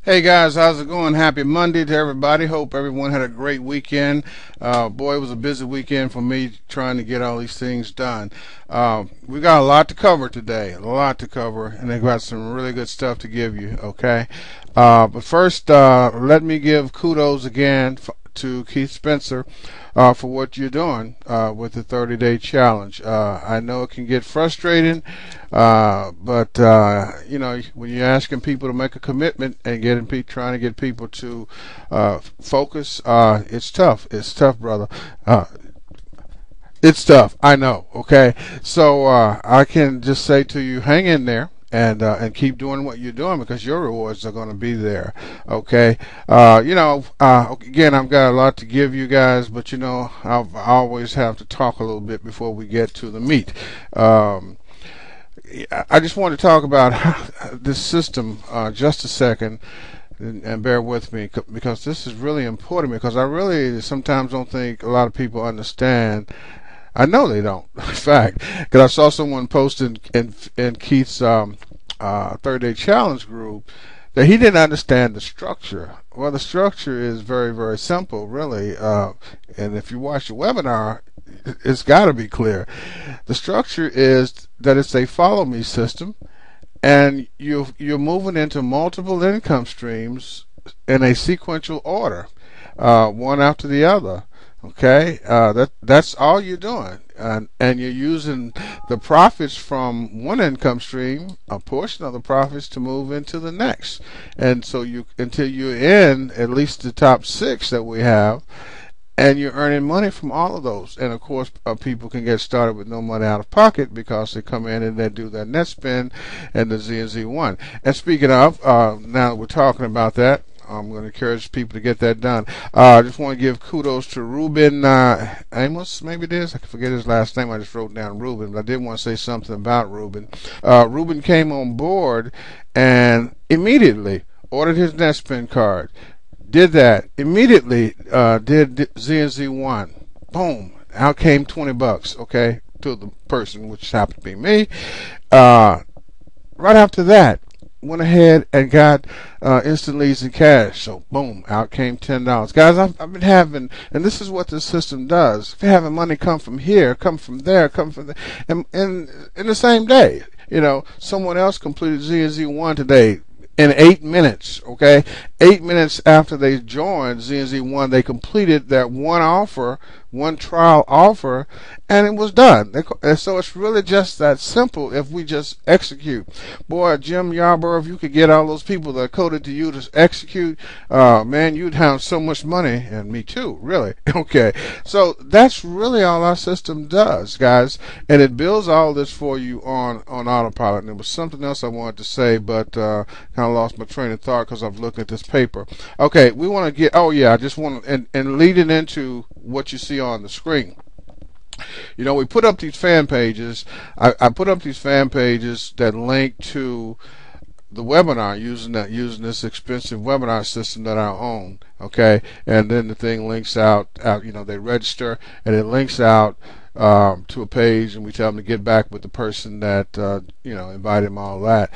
Hey guys, how's it going? Happy Monday to everybody. Hope everyone had a great weekend. Boy, it was a busy weekend for me trying to get all these things done. We got a lot to cover today, and I got some really good stuff to give you, okay? But first, let me give kudos again to Keith Spencer for what you're doing with the 30-day challenge. I know it can get frustrating, but when you're asking people to make a commitment and trying to get people to focus, it's tough. It's tough, brother. It's tough. I know. Okay, so I can just say to you, hang in there. And keep doing what you're doing because your rewards are going to be there. Okay. Again, I've got a lot to give you guys, but I always have to talk a little bit before we get to the meat. I just want to talk about this system just a second. And bear with me because this is really important because I really sometimes don't think a lot of people understand. I know they don't. In fact, because I saw someone posted in Keith's 30-day challenge group that he didn't understand the structure. Well, the structure is very, very simple, really. And if you watch the webinar, it's got to be clear. The structure is that it's a follow me system, and you're moving into multiple income streams in a sequential order, one after the other. Okay, that's all you're doing, and you're using the profits from one income stream, a portion of the profits, to move into the next, and so until you're in at least the top 6 that we have, and you're earning money from all of those. And of course, people can get started with no money out of pocket because they come in and they do their net spend and the Z&Z1. And speaking of, now that we're talking about that, I'm going to encourage people to get that done. I just want to give kudos to Ruben Amos, maybe it is. I can forget his last name. I just wrote down Ruben, but I did want to say something about Ruben. Ruben came on board and immediately ordered his NetSpend card. Did that. Immediately did Z&Z1. Boom. Out came $20, okay, to the person, which happened to be me. Right after that, went ahead and got instant leads in cash. So boom, out came $10. Guys, I've been having, and this is what this system does. If you're having money come from here, come from there, and in the same day, someone else completed Z&Z1 today in 8 minutes. Okay, 8 minutes after they joined Z&Z1, they completed that one trial offer, and it was done. And so it's really just that simple if we just execute. Boy, Jim Yarborough, if you could get all those people that coded to you to execute, man, you'd have so much money, and me too, really. Okay, so that's really all our system does, guys, and it builds all this for you on autopilot. And there was something else I wanted to say, but kind of lost my train of thought because I've looked at this paper. Okay, we want to get, I just want to, and leading into what you see on the screen. We put up these fan pages. I put up these fan pages that link to the webinar using this expensive webinar system that I own. Okay, and then the thing links out. They register and it links out to a page, and we tell them to get back with the person that invited them. All that.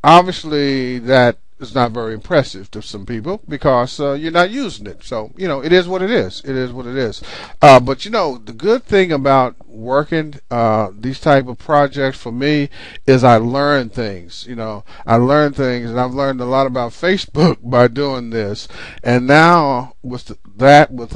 Obviously, that is not very impressive to some people because you're not using it. So it is what it is. It is what it is. But the good thing about working these type of projects for me is I learn things. I learn things, and I've learned a lot about Facebook by doing this. And now with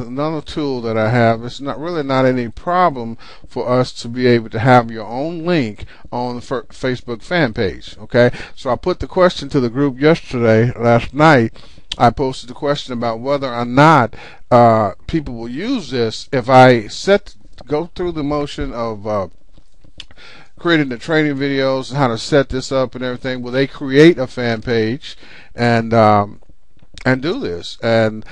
another tool that I have, it's not any problem for us to be able to have your own link on the Facebook fan page. Okay, so I put the question to the group last night. I posted the question about whether or not people will use this if I go through the motion of creating the training videos, how to set this up and everything. Will they create a fan page and do this? And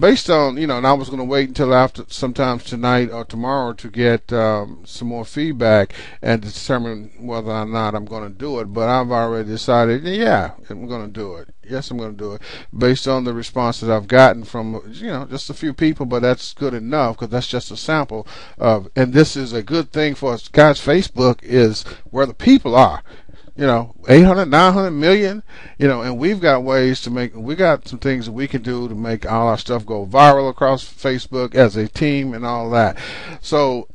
based on, and I was going to wait until after sometimes tonight or tomorrow to get some more feedback and determine whether or not I'm going to do it. But I've already decided, yeah, I'm going to do it. Yes, I'm going to do it based on the responses I've gotten from, just a few people, but that's good enough because that's just a sample of, and this is a good thing for us. Guys, Facebook is where the people are. $800, 900 million, and we've got ways to we got some things that we can do to make all our stuff go viral across Facebook as a team and all that. So,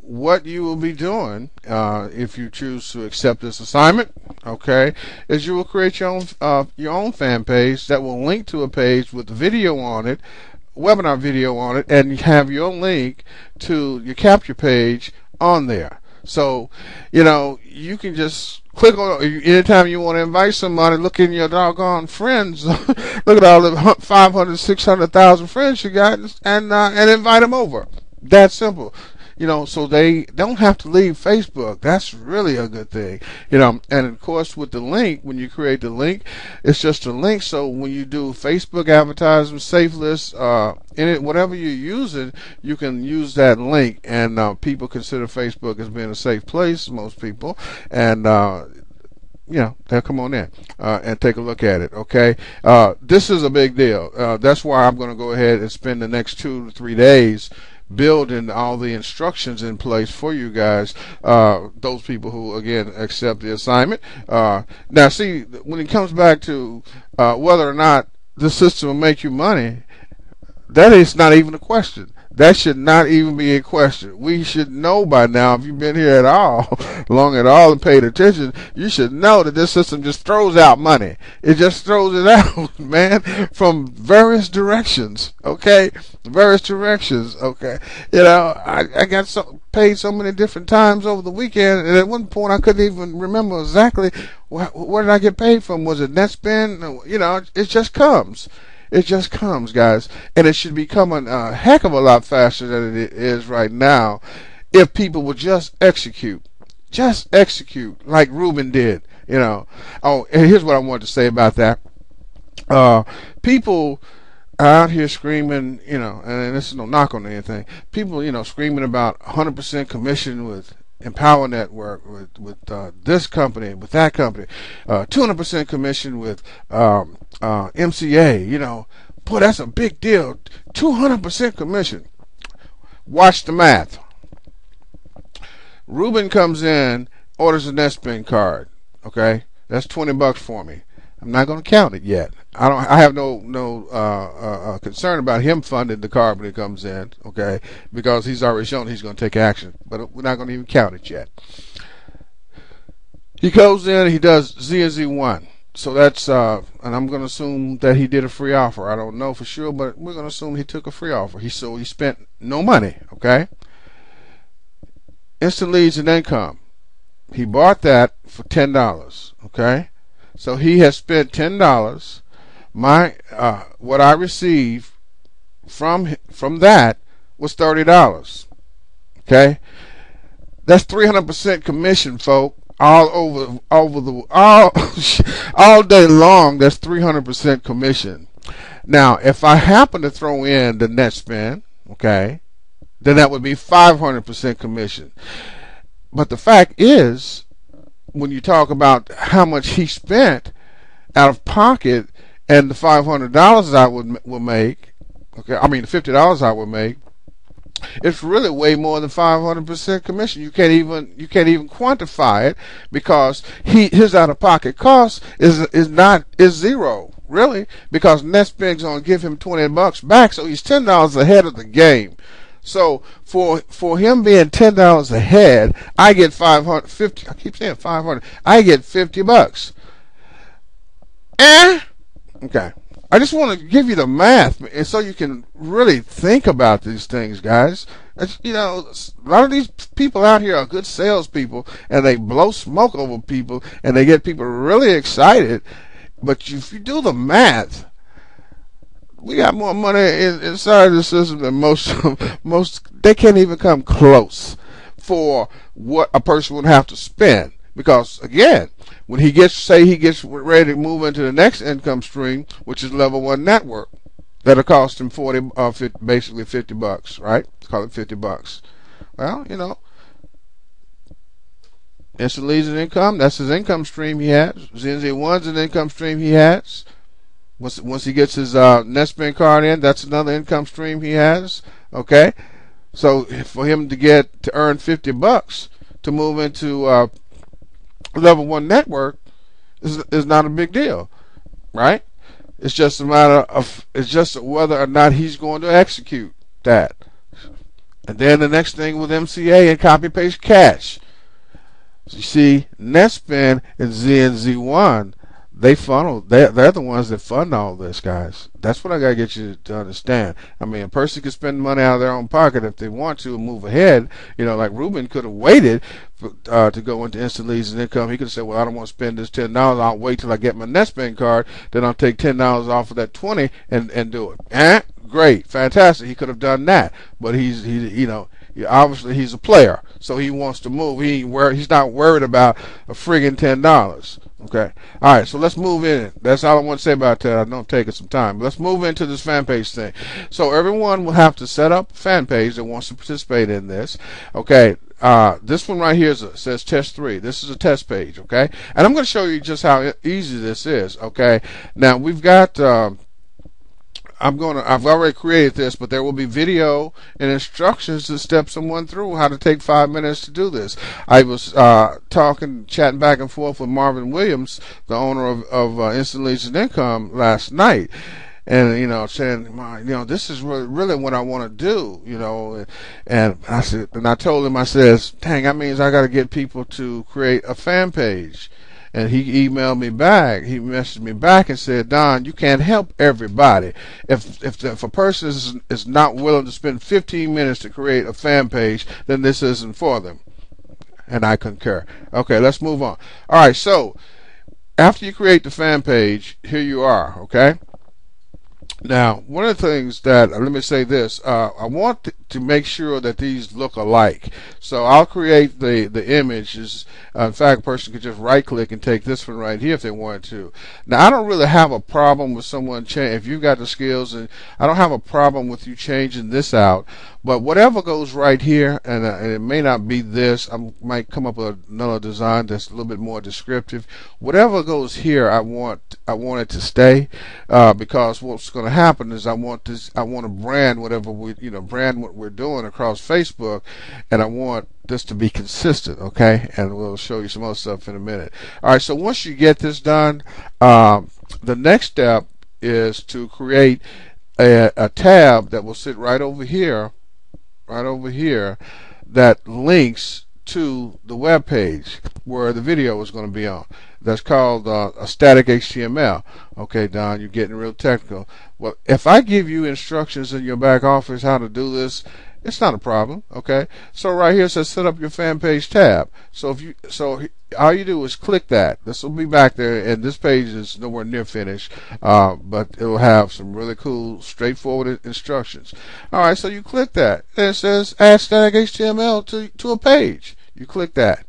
what you will be doing, if you choose to accept this assignment, okay, is you will create your own fan page that will link to a page with a video on it, webinar video on it, and you have your link to your capture page on there. So, you can just click on anytime you want to invite somebody. Look in your doggone friends. Look at all the 500, 600,000 friends you got, and invite them over. That simple. So they don't have to leave Facebook. That's really a good thing. And of course with the link, when you create the link, it's just a link. So when you do Facebook advertising, safe list, whatever you're using, you can use that link, and people consider Facebook as being a safe place, most people, and they'll come on in and take a look at it. Okay, this is a big deal. That's why I'm going to go ahead and spend the next 2 to 3 days building all the instructions in place for you guys, those people who again accept the assignment. Now see, when it comes back to whether or not the system will make you money, that is not even a question. That should not even be a question. We should know by now, if you've been here at all, long at all and paid attention, you should know that this system just throws out money. It just throws it out, man, from various directions, okay? Various directions, okay? I got paid so many different times over the weekend, and at one point I couldn't even remember exactly where did I get paid from. Was it NetSpend? It just comes. It just comes, guys, and it should be coming a heck of a lot faster than it is right now if people would just execute like Ruben did. Oh, and here's what I wanted to say about that. People out here screaming, and this is no knock on anything. People, screaming about 100% commission with Empower Network, with this company, with that company, 200% commission with MCA. Boy, that's a big deal. 200% commission. Watch the math. Ruben comes in, orders a NetSpend card. Okay, that's $20 for me. I'm not going to count it yet. I have no concern about him funding the card when it comes in, okay, because he's already shown he's going to take action. But we're not going to even count it yet. He goes in, he does Z&Z1. So that's, and I'm going to assume that he did a free offer. I don't know for sure, but we're going to assume he took a free offer. He spent no money, okay? Instant leads and income. He bought that for $10, okay? So he has spent $10. What I received from that was $30. Okay, that's 300% commission, folk. All day long. That's 300% commission. Now, if I happen to throw in the NetSpend, okay, then that would be 500% commission. But the fact is, when you talk about how much he spent out of pocket and the $500 I would make, okay, I mean the $50 I would make, it's really way more than 500% commission. You can't even quantify it, because his out of pocket cost is zero, really, because NetSpend's gonna give him $20 back, so he's $10 ahead of the game. So for him being $10 ahead, I get 550. I keep saying 500. I get $50. Okay. I just want to give you the math, and so you can really think about these things, guys. A lot of these people out here are good salespeople, and they blow smoke over people, and they get people really excited. But if you do the math, we got more money inside the system than most. They can't even come close for what a person would have to spend. Because again, when he gets ready to move into the next income stream, which is level 1 network, that'll cost him basically $50, right? Call it $50. Well, instant leads and income, that's his income stream he has. Z&Z1's an income stream he has. Once he gets his NetSpend card in, that's another income stream he has. Okay, so for him to earn $50 to move into level 1 network is not a big deal, right? It's just a matter of it's just whether or not he's going to execute that. And then the next thing with MCA and copy paste cache. So you see, Netspend and ZNZ1, they're the ones that fund all this, guys. That's what I gotta get you to understand. I mean, a person can spend money out of their own pocket if they want to and move ahead. You know, like Ruben could have waited to go into instant leads and income. He could have said, well, I don't want to spend this $10. I'll wait till I get my Netspend card. Then I'll take $10 off of that 20 and do it. Great, fantastic. He could have done that, but obviously he's a player, so he wants to move. He's not worried about a friggin' $10. Okay. All right. So let's move in. That's all I want to say about that. I know I'm taking some time, but let's move into this fan page thing. So everyone will have to set up a fan page that wants to participate in this. Okay. This one right here says test 3. This is a test page. Okay. And I'm going to show you just how easy this is. Okay. Now we've got. I've already created this, but there will be video and instructions to step someone through how to take 5 minutes to do this. I was chatting back and forth with Marvin Williams, the owner of Instant Leads and Income, last night. And saying, this is really what I want to do, and I told him, I says, dang, that means I got to get people to create a fan page. And he emailed me back. He messaged me back and said, Don, you can't help everybody. If a person is not willing to spend 15 minutes to create a fan page, then this isn't for them. And I concur. Okay, let's move on. All right, so after you create the fan page, here you are, okay? Now, one of the things that, let me say this, I want to make sure that these look alike. So I'll create the images. In fact, a person could just right click and take this one right here if they wanted to. Now, I don't really have a problem with someone if you've got the skills, and I don't have a problem with you changing this out. But whatever goes right here, and it may not be this, I might come up with another design that's a little bit more descriptive. Whatever goes here, I want it to stay, because what's going to happen is I want to brand whatever brand what we're doing across Facebook, and I want this to be consistent, okay? And we'll show you some other stuff in a minute. All right, so once you get this done, the next step is to create a tab that will sit right over here, that links to the web page where the video is going to be on. That's called a static HTML. Okay, Don, you're getting real technical. Well, if I give you instructions in your back office how to do this, it's not a problem. Okay, so right here it says set up your fan page tab. So all you do is click that. This will be back there, and this page is nowhere near finished, but it will have some really cool, straightforward instructions. All right, so you click that, and it says add static HTML to a page. You click that.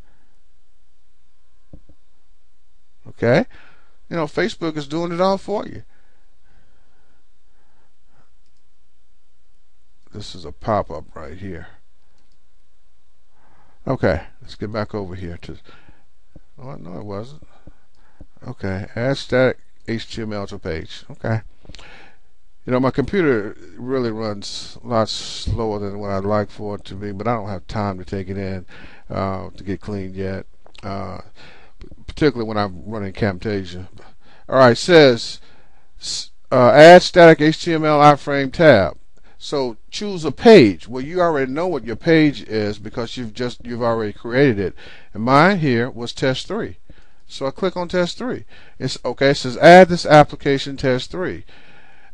Okay, Facebook is doing it all for you. This is a pop-up right here. Okay, let's get back over here to. Oh, no, it wasn't. Okay, add static HTML to a page. Okay. My computer really runs a lot slower than what I'd like for it to be, but I don't have time to take it in to get cleaned yet, particularly when I'm running Camtasia. All right, it says add static HTML iframe tab. So choose a page. Well, you already know what your page is because you've already created it. And mine here was test 3. So I click on test 3. It's okay. It says add this application test 3.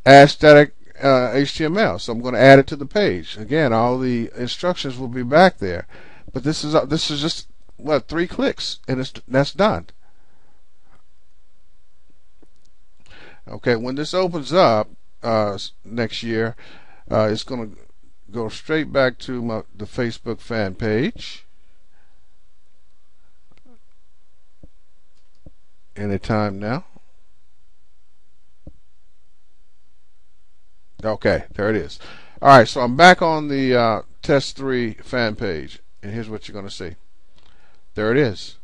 Add static HTML. So I'm going to add it to the page. Again, all the instructions will be back there. But this is just 3 clicks, and that's done. Okay, when this opens up next year, it's going to go straight back to the Facebook fan page. Anytime now. Okay, there it is. All right, so I'm back on the test 3 fan page, and here's what you're going to see. There it is.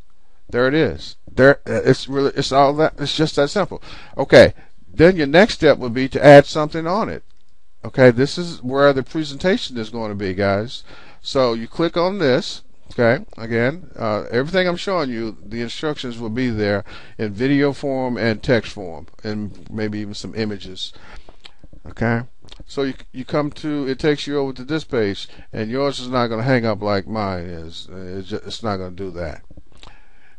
There it is. It's all that. It's just that simple. Okay, then your next step would be to add something on it. Okay, this is where the presentation is going to be, guys. So you click on this. Okay, again, everything I'm showing you, the instructions will be there in video form and text form, and maybe even some images. Okay, so you come to, it takes you over to this page, and yours is not going to hang up like mine is. It's not going to do that.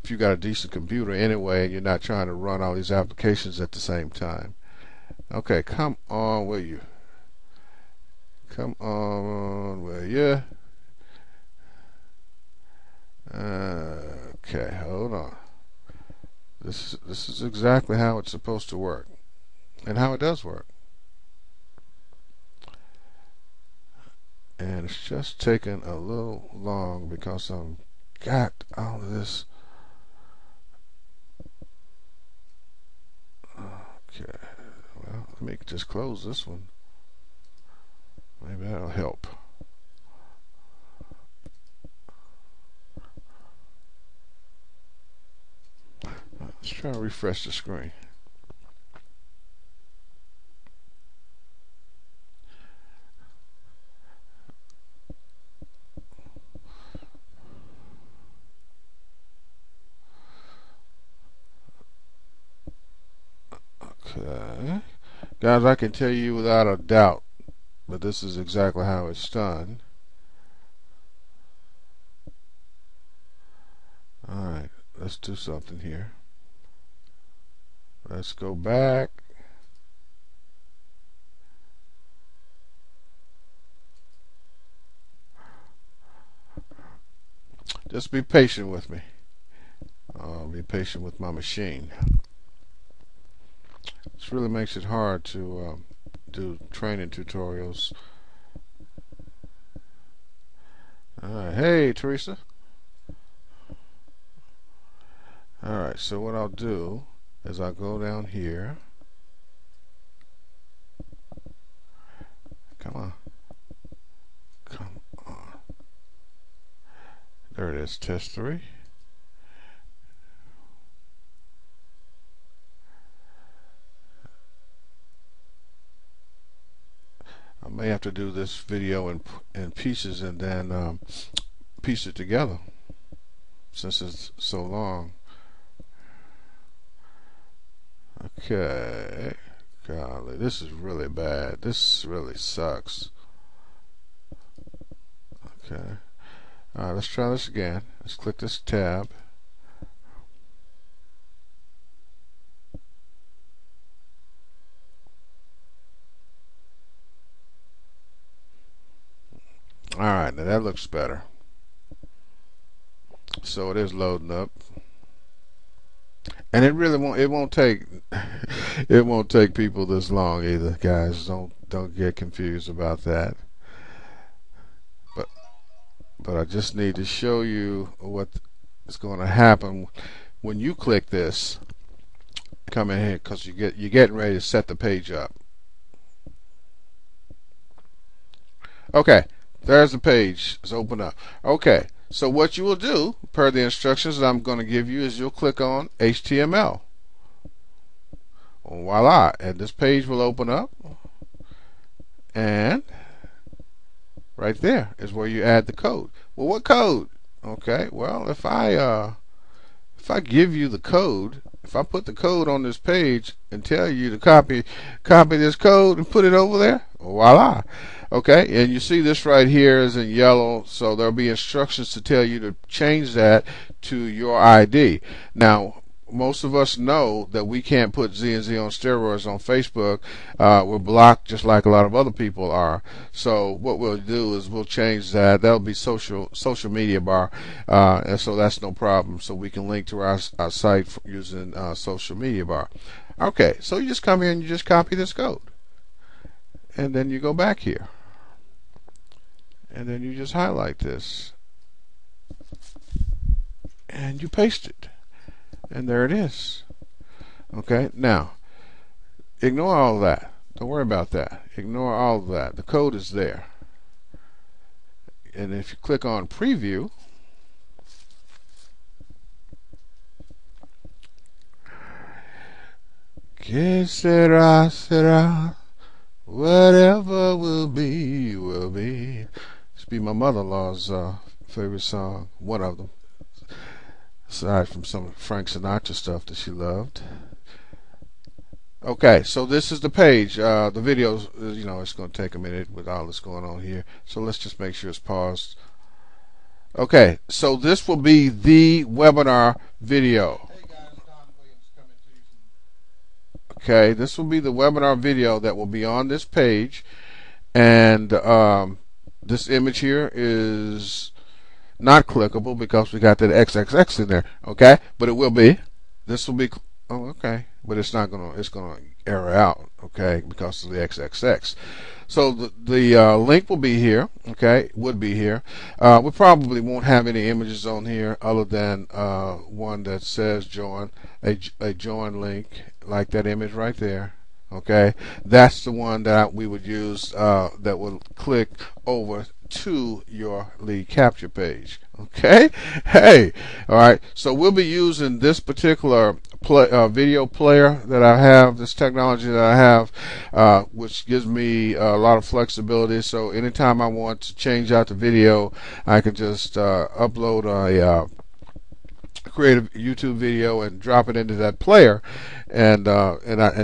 If you got a decent computer anyway, and you're not trying to run all these applications at the same time. Okay, come on, will you? Come on, will you? Okay, hold on. This is exactly how it's supposed to work, and how it does work. And it's just taking a little long because I've got all of this. Okay, well, let me just close this one. Maybe that'll help. Let's try to refresh the screen. Okay. Guys, I can tell you without a doubt that this is exactly how it's done. Alright, let's do something here. Let's go back. Just be patient with me. Be patient with my machine. This really makes it hard to do training tutorials. Alright, hey Teresa. Alright, so what I'll do is I'll go down here. Come on. Come on. There it is, test 3. I may have to do this video in pieces and then piece it together since it's so long. Okay, golly, this is really bad. This really sucks. Okay, alright, let's try this again. Let's click this tab. Alright, now that looks better. So it is loading up. And it really won't take it won't take people this long either, guys. Don't get confused about that. But I just need to show you what is going to happen when you click this. Come in here because you're getting ready to set the page up. Okay, there's the page. It's open up. Okay, so what you will do, per the instructions that I'm going to give you, is you'll click on HTML. Voila, and this page will open up, and right there is where you add the code. Well, what code? Okay, well, if I give you the code, if I put the code on this page and tell you to copy this code and put it over there, voila. Okay, and you see this right here is in yellow, so there'll be instructions to tell you to change that to your ID. Now, most of us know that we can't put Z&Z on steroids on Facebook. We're blocked just like a lot of other people are. So what we'll do is we'll change that. That'll be social media bar, and so that's no problem. So we can link to our site using social media bar. Okay, so you just come here and you just copy this code, and then you go back here, and then you just highlight this, and you paste it. And there it is. Okay, now ignore all of that. Don't worry about that. Ignore all of that. The code is there. And if you click on preview, que sera, sera, whatever will be, will be. This be my mother-in-law's favorite song, one of them, aside from some Frank Sinatra stuff that she loved. Okay, so this is the page. The videos, it's going to take a minute with all this going on here. So let's just make sure it's paused. Okay, so this will be the webinar video. Hey guys, Don Williams coming to you. Okay, this will be the webinar video that will be on this page, and this image here is not clickable because we got that XXX in there. Okay, but it will be. This will be. Oh, okay, but it's not gonna. It's gonna error out. Okay, because of the XXX. So the link will be here. Okay, would be here. We probably won't have any images on here other than one that says join, a join link, like that image right there. Okay, that's the one that we would use that will click over to your lead capture page. Okay, hey, all right. So we'll be using this particular video player that I have, this technology that I have, which gives me a lot of flexibility. So anytime I want to change out the video, I can just upload a create a YouTube video and drop it into that player, and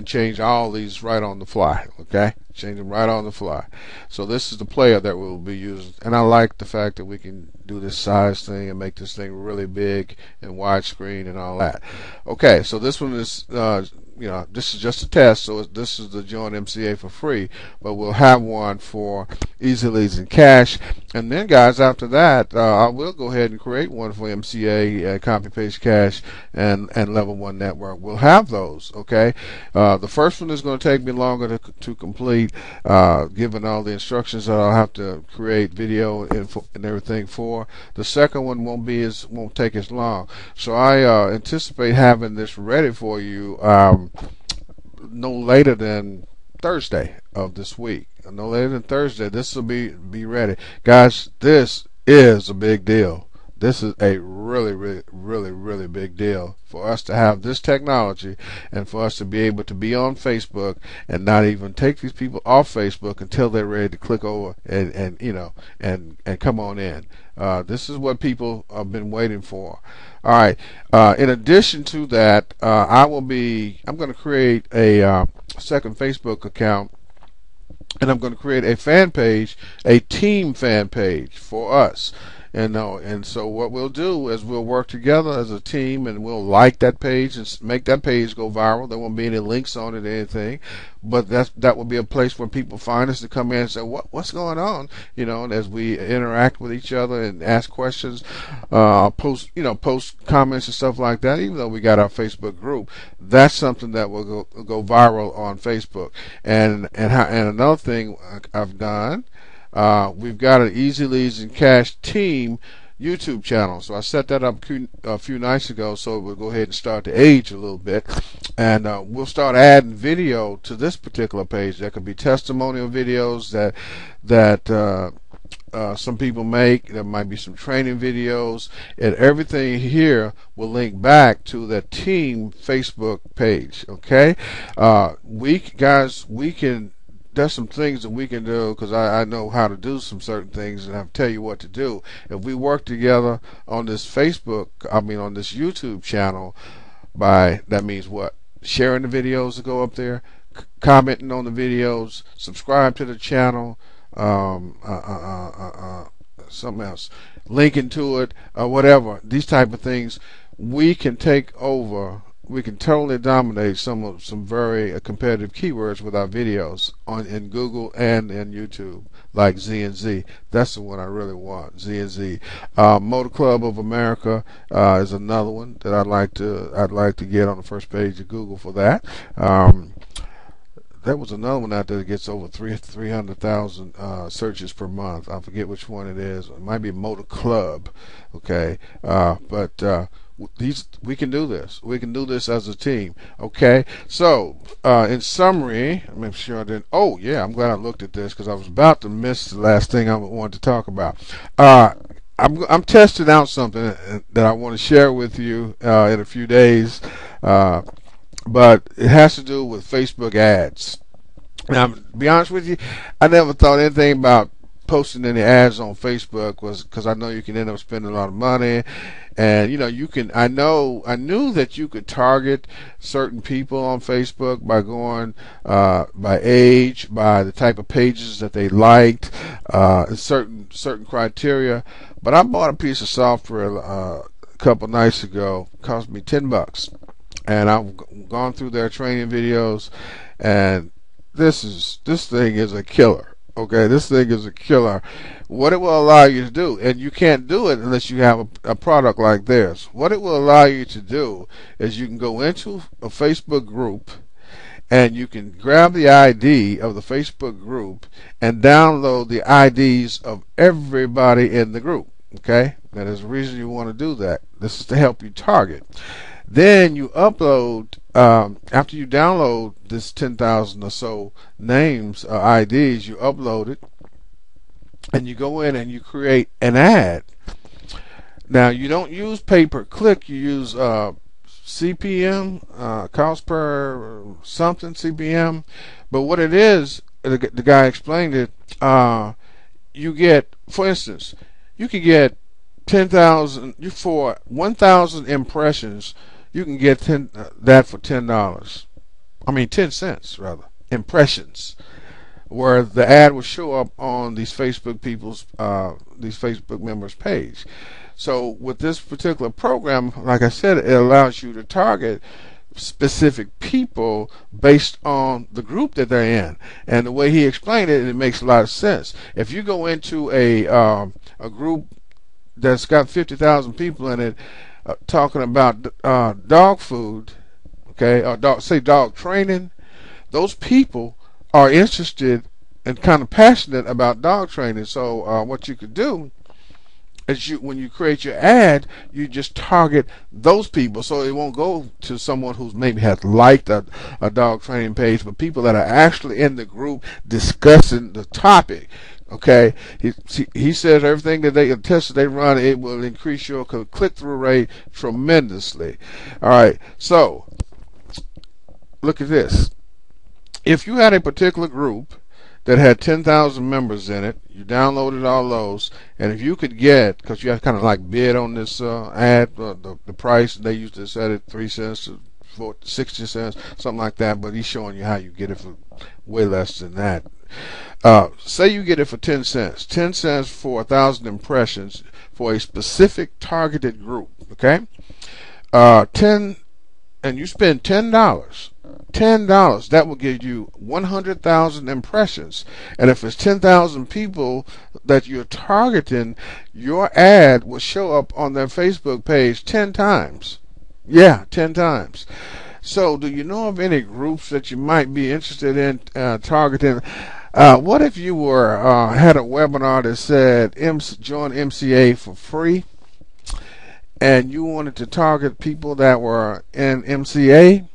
change all these right on the fly. Okay, change them right on the fly. So this is the player that we'll be using, and I like the fact that we can do this size thing and make this thing really big and widescreen and all that. Okay, so this one is this is just a test, so this is the Join MCA for free, but we'll have one for Easy Leads and Cash. And then guys, after that, I will go ahead and create one for MCA, Copy Paste Cash, and Level 1 Network. We'll have those. Okay, the first one is going to take me longer to complete, given all the instructions that I'll have to create video and everything for. The second one won't take as long. So I anticipate having this ready for you no later than Thursday of this week. No later than Thursday, this will be ready. Guys, this is a big deal. This is a really big deal for us to have this technology, and for us to be able to be on Facebook and not even take these people off Facebook until they're ready to click over and come on in. This is what people have been waiting for. All right. In addition to that, I'm going to create a second Facebook account, and I'm going to create a fan page, a team fan page for us. And so what we'll do is we'll work together as a team, and we'll like that page and make that page go viral. There won't be any links on it or anything, but that will be a place where people find us to come in and say, what's going on? And as we interact with each other and ask questions, post comments and stuff like that. Even though we got our Facebook group, that's something that will go viral on Facebook. And another thing I've done. We've got an Easy Leads and Cash team YouTube channel. So I set that up a few nights ago, so we'll go ahead and start to age a little bit. And we'll start adding video to this particular page. There could be testimonial videos that some people make. There might be some training videos, and everything here will link back to the team Facebook page. Okay, there's some things that we can do, because I know how to do some certain things, and I'll tell you what to do. If we work together on this on this YouTube channel, that means what? Sharing the videos that go up there, commenting on the videos, subscribe to the channel, something else, linking to it, whatever. These type of things, we can take over. We can totally dominate some very competitive keywords with our videos in Google and in YouTube, like Z&Z. That's the one I really want, Z&Z. Motor Club of America is another one that I'd like to get on the first page of Google for that. There was another one out there that gets over 300,000 searches per month. I forget which one it is. It might be Motor Club. Okay, but we can do this. We can do this as a team. Okay. So in summary, I'm make sure I didn't. Oh yeah, I'm glad I looked at this, because I was about to miss the last thing I wanted to talk about. I'm testing out something that I want to share with you in a few days, but it has to do with Facebook ads. Now, to be honest with you, I never thought anything about posting any ads on Facebook was because I know you can end up spending a lot of money, and you can. I knew that you could target certain people on Facebook by going by age, by the type of pages that they liked, certain criteria. But I bought a piece of software a couple nights ago. It cost me $10, and I've gone through their training videos, and this thing is a killer. Okay, this thing is a killer. What it will allow you to do, and you can't do it unless you have a product like theirs. What it will allow you to do is you can go into a Facebook group, and you can grab the ID of the Facebook group and download the IDs of everybody in the group. Okay, that is the reason you want to do that. This is to help you target. Then you upload, after you download this 10,000 or so names or IDs, you upload it, and you go in and you create an ad. Now, you don't use pay-per-click, you use CPM, cost per something, CPM. But what it is, the guy explained it, you get, for instance, you can get 10,000, for 1,000 impressions, you can get that for $10. I mean 10 cents rather. Impressions, where the ad will show up on these Facebook members' page. So with this particular program, like I said, it allows you to target specific people based on the group that they're in. And the way he explained it, it makes a lot of sense. If you go into a group that's got 50,000 people in it, talking about dog food, okay, or dog training, those people are interested and kind of passionate about dog training. So what you could do is, when you create your ad, you just target those people, so it won't go to someone who's maybe has liked a dog training page, but people that are actually in the group discussing the topic. Okay, he says everything that the tests they run, it will increase your click-through rate tremendously. All right, so look at this. If you had a particular group that had 10,000 members in it, you downloaded all those, and if you could get, because you have to kind of like bid on this ad, the price, they used to set it 3 cents to 60 cents, something like that, but he's showing you how you get it for way less than that. Say you get it for 10 cents. 10 cents for 1,000 impressions for a specific targeted group. Okay, and you spend $10. $10, that will give you 100,000 impressions. And if it's 10,000 people that you're targeting, your ad will show up on their Facebook page 10 times. Yeah, 10 times. So, do you know of any groups that you might be interested in targeting? What if you were had a webinar that said join MCA for free, and you wanted to target people that were in MCA?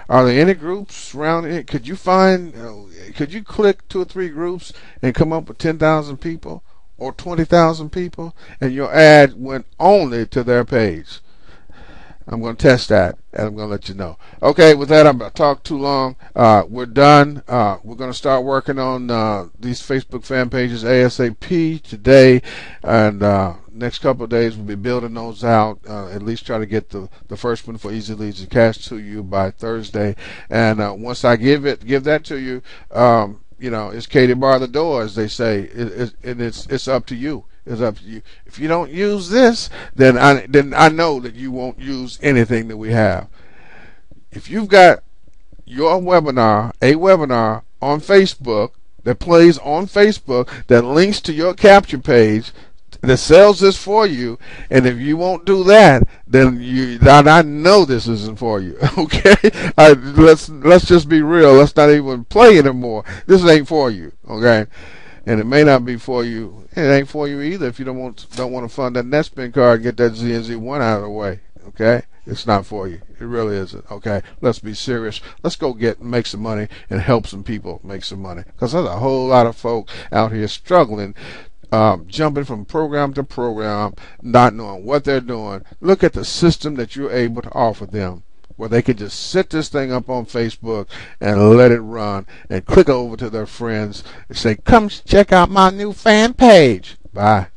Are there any groups around it? Could you click 2 or 3 groups and come up with 10,000 people or 20,000 people, and your ad went only to their page? I'm going to test that, and I'm going to let you know. Okay, with that, I'm going to talk too long. We're done. We're going to start working on these Facebook fan pages ASAP today, and next couple of days we'll be building those out. At least try to get the first one for Easy Leads and Cash to you by Thursday. And once I give that to you, it's Katie bar the door, as they say, and it's up to you. It's up to you. If you don't use this, then I know that you won't use anything that we have. If you've got a webinar on Facebook that plays on Facebook, that links to your capture page, that sells this for you, and if you won't do that, then I know this isn't for you. Okay, let's just be real. Let's not even play anymore. This ain't for you. Okay. And it may not be for you. It ain't for you either if you don't want to fund that NetSpin card and get that ZNZ1 out of the way. Okay, it's not for you. It really isn't. Okay, let's be serious. Let's go make some money and help some people make some money, because there's a whole lot of folk out here struggling, jumping from program to program, not knowing what they're doing. Look at the system that you're able to offer them. where they can just set this thing up on Facebook and let it run and click over to their friends and say, come check out my new fan page. Bye.